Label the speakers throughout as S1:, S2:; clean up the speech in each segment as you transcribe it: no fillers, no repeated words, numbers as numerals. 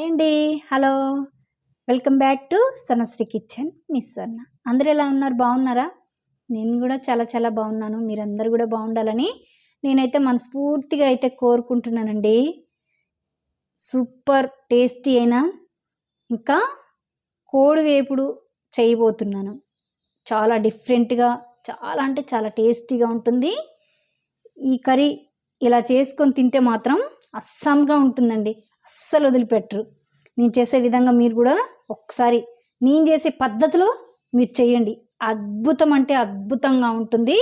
S1: అండి. Hello. Welcome back to Sanashree kitchen. Miss Swarna. అందరూ ఎలా ఉన్నారు? బాగున్నారా? నేను కూడా చాలా చాలా బాగున్నాను. మీరందరూ కూడా బాగుండాలని నేనైతే మనస్ఫూర్తిగా అయితే కోరుకుంటున్నానండి. సూపర్ టేస్టీ అయినా ఇంకా కోడి వేపుడు చేయబోతున్నాను. చాలా డిఫరెంట్గా, చాలా అంటే చాలా టేస్టీగా ఉంటుంది. ఈ కర్రీ ఇలా చేసుకొని తింటే మాత్రం అస్సంగా ఉంటుందండి. అస్సలు వదిలిపెట్టరు. నేను చేసే విధంగా మీరు కూడా ఒకసారి నేను చేసే పద్ధతిలో మీరు చేయండి. అద్భుతం అంటే అద్భుతంగా ఉంటుంది.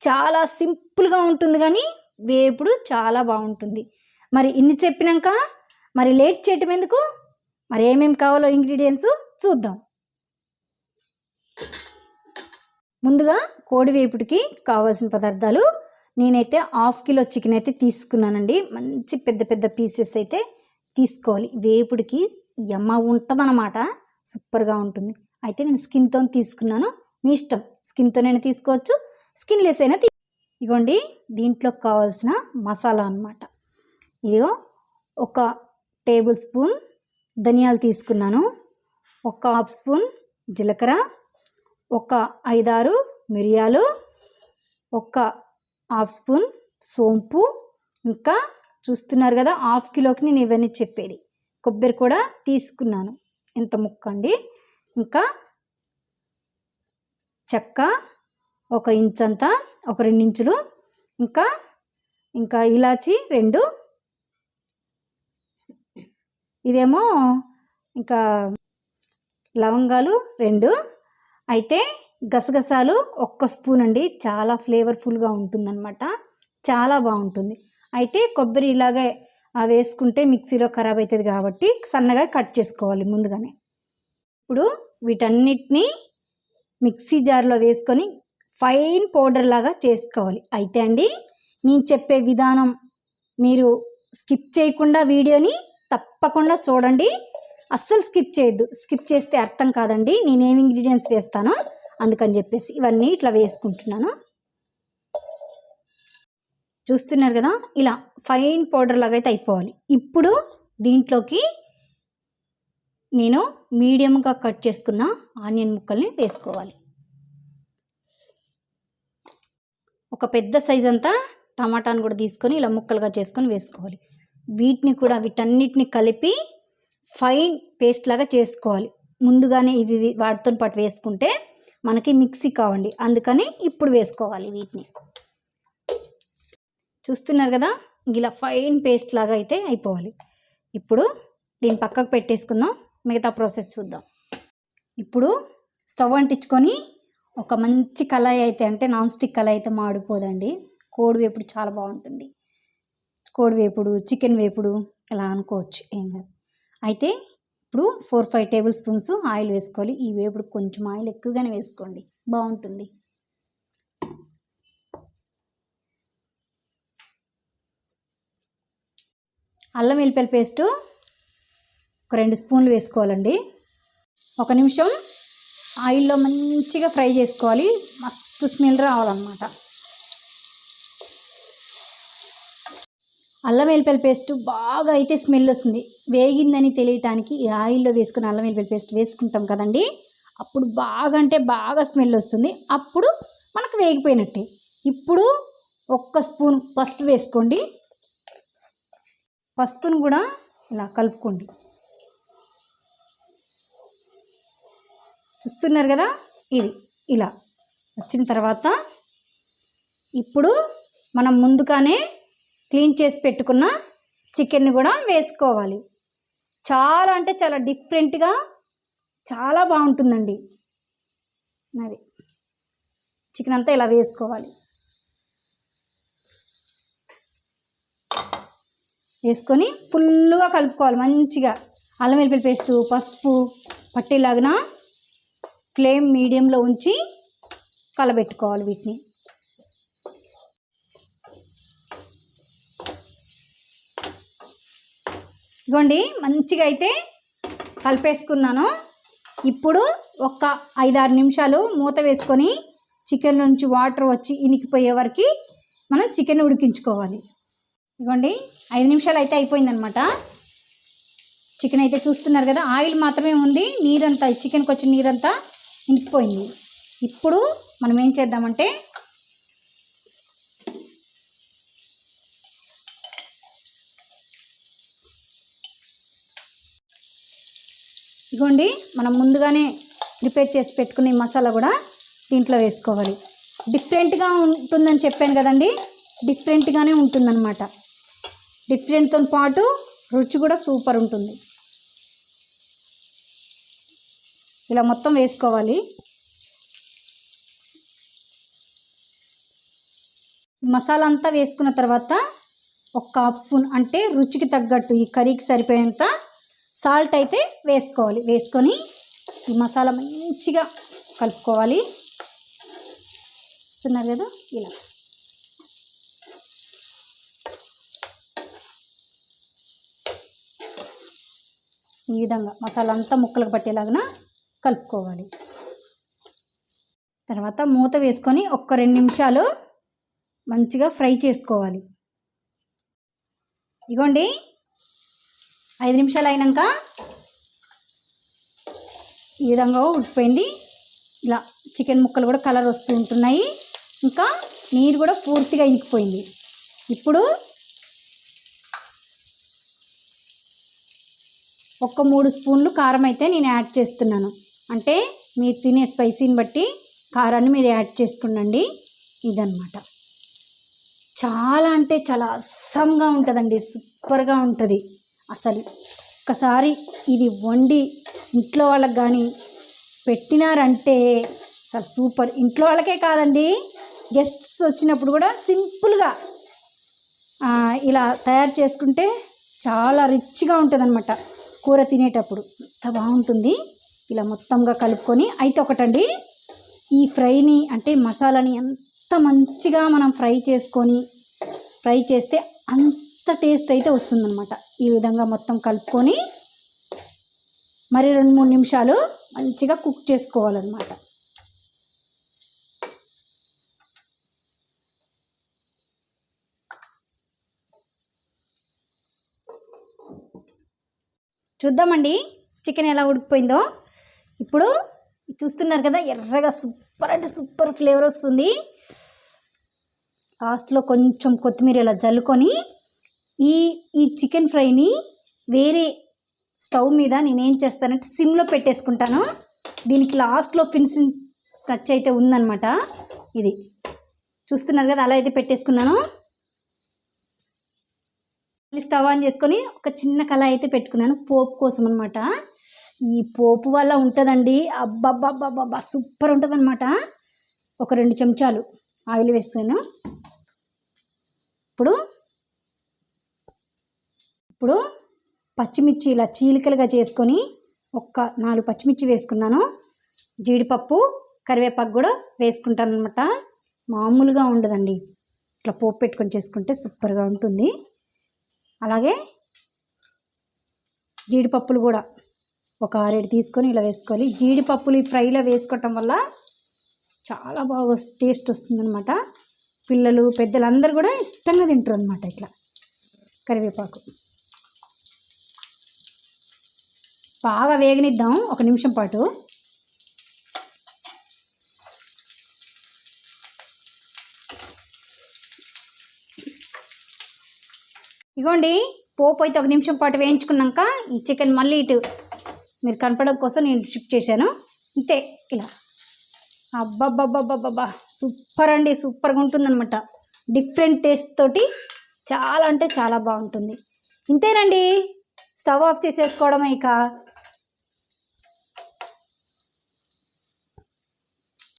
S1: చాలా సింపుల్గా ఉంటుంది, కానీ వేపుడు చాలా బాగుంటుంది. మరి ఇన్ని చెప్పినాక మరి లేట్ చేయటం ఎందుకు? మరి ఏమేమి కావాలో ఇంగ్రీడియంట్స్ చూద్దాం. ముందుగా కోడి వేపుడికి కావాల్సిన పదార్థాలు నేనైతే 1/2 కిలో చికెన్ అయితే తీసుకున్నానండి. మంచి పెద్ద పెద్ద పీసెస్ అయితే తీసుకోవాలి. వేపుడికి యమ్మ ఉంటుందన్నమాట, సూపర్గా ఉంటుంది. అయితే నేను స్కిన్తో తీసుకున్నాను. మీ ఇష్టం, స్కిన్తోనైనా తీసుకోవచ్చు, స్కిన్లెస్ అయినా ఇదిగోండి. దీంట్లో కావాల్సిన మసాలా అన్నమాట. ఇదిగో 1 టేబుల్ స్పూన్ ధనియాలు తీసుకున్నాను, 1/2 స్పూన్ జీలకర్ర, 5-6 మిరియాలు, 1/2 స్పూన్ సోంపు. ఇంకా చూస్తున్నారు కదా, 1/2 కిలోకి నేను ఇవన్నీ చెప్పేది. కొబ్బరి కూడా తీసుకున్నాను, ఎంత ముక్క అండి. ఇంకా చెక్క 1 ఇంచ్ అంతా, 2 ఇంచులు. ఇంకా ఇలాచి 2. ఇదేమో ఇంకా లవంగాలు 2. అయితే గసగసాలు 1 స్పూన్ అండి. చాలా ఫ్లేవర్ఫుల్గా ఉంటుందన్నమాట, చాలా బాగుంటుంది. అయితే కొబ్బరి ఇలాగే వేసుకుంటే మిక్సీలో ఖరాబ్ అవుతుంది కాబట్టి సన్నగా కట్ చేసుకోవాలి ముందుగానే. ఇప్పుడు వీటన్నిటినీ మిక్సీ జార్లో వేసుకొని ఫైన్ పౌడర్ లాగా చేసుకోవాలి. అయితే అండి, నేను చెప్పే విధానం మీరు స్కిప్ చేయకుండా వీడియోని తప్పకుండా చూడండి. అస్సలు స్కిప్ చేయొద్దు. స్కిప్ చేస్తే అర్థం కాదండి. నేనేమి ఇంగ్రీడియంట్స్ వేస్తానో అందుకని చెప్పేసి ఇవన్నీ ఇట్లా వేసుకుంటున్నాను. చూస్తున్నారు కదా, ఇలా ఫైన్ పౌడర్ లాగా అయితే అయిపోవాలి. ఇప్పుడు దీంట్లోకి నేను మీడియంగా కట్ చేసుకున్న ఆనియన్ ముక్కల్ని వేసుకోవాలి. ఒక పెద్ద సైజ్ అంతా టమాటాను కూడా తీసుకొని ఇలా ముక్కలుగా చేసుకొని వేసుకోవాలి. వీటన్నిటిని కలిపి ఫైన్ పేస్ట్ లాగా చేసుకోవాలి. ముందుగానే ఇవి వాటితో పాటు వేసుకుంటే మనకి మిక్సీ కావండి, అందుకని ఇప్పుడు వేసుకోవాలి వీటిని. చూస్తున్నారు కదా, ఇలా ఫైన్ పేస్ట్ లాగా అయితే అయిపోవాలి. ఇప్పుడు దీన్ని పక్కకు పెట్టేసుకుందాం, మిగతా ప్రాసెస్ చూద్దాం. ఇప్పుడు స్టవ్ అంటించుకొని ఒక మంచి కళాయి అయితే, అంటే నాన్ స్టిక్ కళాయి అయితే మాడిపోదండి. కోడి వేపుడు చాలా బాగుంటుంది. కోడి వేపుడు, చికెన్ వేపుడు ఇలా అనుకోవచ్చు, ఏం కాదు. అయితే ఇప్పుడు 4-5 టేబుల్ స్పూన్స్ ఆయిల్ వేసుకోవాలి. ఈ వేపుడు కొంచెం ఆయిల్ ఎక్కువగానే వేసుకోండి, బాగుంటుంది. అల్లం వెల్లిపాయ పేస్టు 2 స్పూన్లు వేసుకోవాలండి. 1 నిమిషం ఆయిల్లో మంచిగా ఫ్రై చేసుకోవాలి, మస్తు స్మెల్ రావాలన్నమాట. అల్లం వెల్లిపాయ పేస్ట్ బాగా అయితే స్మెల్ వస్తుంది. వేగిందని తెలియటానికి ఈ ఆయిల్లో వేసుకుని అల్లం వెల్లిపాయ పేస్ట్ వేసుకుంటాం కదండి, అప్పుడు బాగా అంటే బాగా స్మెల్ వస్తుంది. అప్పుడు మనకు వేగిపోయినట్టే. ఇప్పుడు 1 స్పూన్ పసుపు వేసుకోండి. పసుపును కూడా ఇలా కలుపుకోండి. చూస్తున్నారు కదా, ఇది ఇలా వచ్చిన తర్వాత ఇప్పుడు మనం ముందుగానే క్లీన్ చేసి పెట్టుకున్న చికెన్ని కూడా వేసుకోవాలి. చాలా అంటే చాలా డిఫరెంట్గా చాలా బాగుంటుందండి. అది చికెన్ అంతా ఇలా వేసుకోవాలి. వేసుకొని ఫుల్గా కలుపుకోవాలి మంచిగా. అల్లం వెల్లిపాయ పేస్టు, పసుపు పట్టేలాగా ఫ్లేమ్ మీడియంలో ఉంచి కలబెట్టుకోవాలి వీటిని. ఇదిగోండి, మంచిగా అయితే కలిపేసుకున్నాను. ఇప్పుడు 5-6 నిమిషాలు మూత వేసుకొని చికెన్ నుంచి వాటర్ వచ్చి ఇనికిపోయే వరకు మనం చికెన్ ఉడికించుకోవాలి. ఇదిగోండి, 5 నిమిషాలు అయితే అయిపోయిందనమాట. చికెన్ అయితే చూస్తున్నారు కదా, ఆయిల్ మాత్రమే ఉంది, నీరంతా చికెన్కి వచ్చిన నీరంతా ఇంకిపోయింది. ఇప్పుడు మనం ఏం చేద్దామంటే ఇగోండి, మనం ముందుగానే ప్రిపేర్ చేసి పెట్టుకునే మసాలా కూడా దీంట్లో వేసుకోవాలి. డిఫరెంట్గా ఉంటుందని చెప్పాను కదండి, డిఫరెంట్గానే ఉంటుందన్నమాట. డిఫరెంట్తో పాటు రుచి కూడా సూపర్ ఉంటుంది. ఇలా మొత్తం వేసుకోవాలి. మసాలా అంతా వేసుకున్న తర్వాత ఒక హాఫ్ స్పూన్ అంటే రుచికి తగ్గట్టు ఈ కర్రీకి సరిపోయేంత సాల్ట్ అయితే వేసుకోవాలి. వేసుకొని ఈ మసాలా మంచిగా కలుపుకోవాలి. చూస్తున్నారు కదా, ఇలా ఈ విధంగా మసాలా అంతా ముక్కలకు పట్టేలాగా కలుపుకోవాలి. తర్వాత మూత వేసుకొని ఒక్క 2 నిమిషాలు మంచిగా ఫ్రై చేసుకోవాలి. ఇగోండి, 5 నిమిషాలు అయినాక ఈ విధంగా ఉడికిపోయింది. ఇలా చికెన్ ముక్కలు కూడా కలర్ వస్తూ ఉంటున్నాయి, ఇంకా నీరు కూడా పూర్తిగా ఇంకిపోయింది. ఇప్పుడు ఒక 3 స్పూన్లు కారం అయితే నేను యాడ్ చేస్తున్నాను. అంటే మీరు తినే స్పైసీని బట్టి కారాన్ని మీరు యాడ్ చేసుకునండి. ఇదన్నమాట. చాలా అంటే చాలా అస్సంగా ఉంటుందండి, సూపర్గా ఉంటుంది అసలు. ఒక్కసారి ఇది వండి ఇంట్లో వాళ్ళకి కానీ పెట్టినారంటే అసలు సూపర్. ఇంట్లో వాళ్ళకే కాదండి, గెస్ట్స్ వచ్చినప్పుడు కూడా సింపుల్గా ఇలా తయారు చేసుకుంటే చాలా రిచ్గా ఉంటుంది అన్నమాట. కూర తినేటప్పుడు ఎంత బాగుంటుంది. ఇలా మొత్తంగా కలుపుకొని అయితే ఒకటండి, ఈ ఫ్రైని అంటే మసాలాని ఎంత మంచిగా మనం ఫ్రై చేస్తే అంత టేస్ట్ అయితే వస్తుందన్నమాట. ఈ విధంగా మొత్తం కలుపుకొని మరి 2-3 నిమిషాలు మంచిగా కుక్ చేసుకోవాలన్నమాట. చూద్దామండి చికెన్ ఎలా ఉడికిపోయిందో. ఇప్పుడు చూస్తున్నారు కదా, ఎర్రగా సూపర్ అంటే సూపర్ ఫ్లేవర్ వస్తుంది. లాస్ట్లో కొంచెం కొత్తిమీర ఇలా జల్లుకొని ఈ చికెన్ ఫ్రైని వేరే స్టవ్ మీద నేనేం చేస్తానంటే సిమ్లో పెట్టేసుకుంటాను. దీనికి లాస్ట్లో ఫినిషింగ్ టచ్ అయితే ఉందన్నమాట. ఇది చూస్తున్నారు కదా, అలా అయితే పెట్టేసుకున్నాను. స్టవ్ ఆన్ చేసుకొని ఒక చిన్న కళాయి అయితే పెట్టుకున్నాను పోపు కోసం అనమాట. ఈ పోపు వల్ల ఉంటుందండి, అబ్బబ్బబ్బబ్బబ్బా సూపర్ ఉంటుంది అనమాట. ఒక 2 చెంచాలు ఆయిల్ వేసాను. ఇప్పుడు పచ్చిమిర్చి ఇలా చీలికలుగా చేసుకొని ఒక 4 పచ్చిమిర్చి వేసుకున్నాను. జీడిపప్పు, కరివేపాకు కూడా వేసుకుంటాను అనమాట. మామూలుగా ఉండదండి, ఇట్లా పోపు పెట్టుకొని చేసుకుంటే సూపర్గా ఉంటుంది. అలాగే జీడిపప్పులు కూడా ఒక 6-7 తీసుకొని ఇలా వేసుకోవాలి. జీడిపప్పులు ఈ ఫ్రైలో వేసుకోవటం వల్ల చాలా బాగా టేస్ట్ వస్తుందన్నమాట. పిల్లలు పెద్దలు అందరూ కూడా ఇష్టంగా తింటారు అనమాట. ఇట్లా కరివేపాకు బాగా వేగనిద్దాం 1 నిమిషం పాటు. ఇగోండి, పోపు అయితే 1 నిమిషం పాటు వేయించుకున్నాక ఈ చికెన్ మళ్ళీ ఇటు మీరు కనపడడం కోసం నేను షిఫ్ట్ చేశాను. ఇంతే, ఇలా అబ్బబ్బబ్బబ్బబ్బా సూపర్ అండి, సూపర్గా ఉంటుందన్నమాట. డిఫరెంట్ టేస్ట్ తోటి చాలా అంటే చాలా బాగుంటుంది. ఇంతేనండి, స్టవ్ ఆఫ్ చేసేసుకోవడమే ఇక.